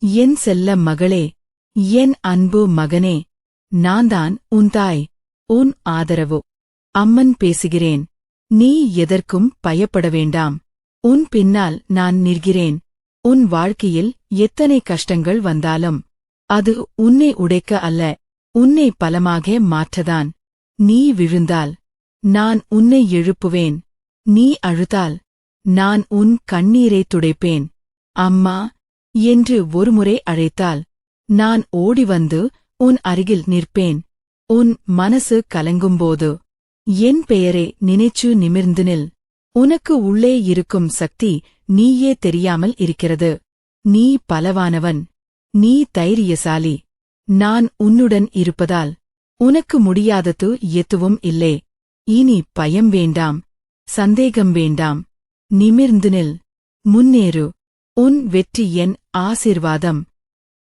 என் செல்ல மகளே, என் அன்பு மகனே, நான்தான் உன் தாய், உன் ஆதரவு. அம்மன் பேசுகிறேன். நீ எதற்கும் பயப்பட வேண்டாம். உன் பின்னால் நான் நிற்கிறேன். உன் வாழ்க்கையில் எத்தனை கஷ்டங்கள் வந்தாலும் அது உன்னை உடைக்க அல்ல, உன்னை பலமாக மாற்றதான். நீ விழுந்தால் நான் உன்னை எழுப்புவேன். நீ அழுதால் நான் உன் கண்ணீரை துடைப்பேன். அம்மா என்று ஒருமுறை அழைத்தால் நான் ஓடிவந்து உன் அருகில் நிற்பேன். உன் மனசு கலங்கும்போது என் பெயரை நினைச்சு நிமிர்ந்து நில். உனக்கு உள்ளே இருக்கும் சக்தி நீயே தெரியாமல் இருக்கிறது. நீ பலவானவன். நீ தைரியசாலி. நான் உன்னுடன் இருப்பதால் உனக்கு முடியாதது எதுவும் இல்லை. இனி பயம் வேண்டாம், சந்தேகம் வேண்டாம். நிமிர்ந்து நில். முன்னேறு. உன் வெற்றி என் ஆசீர்வாதம்.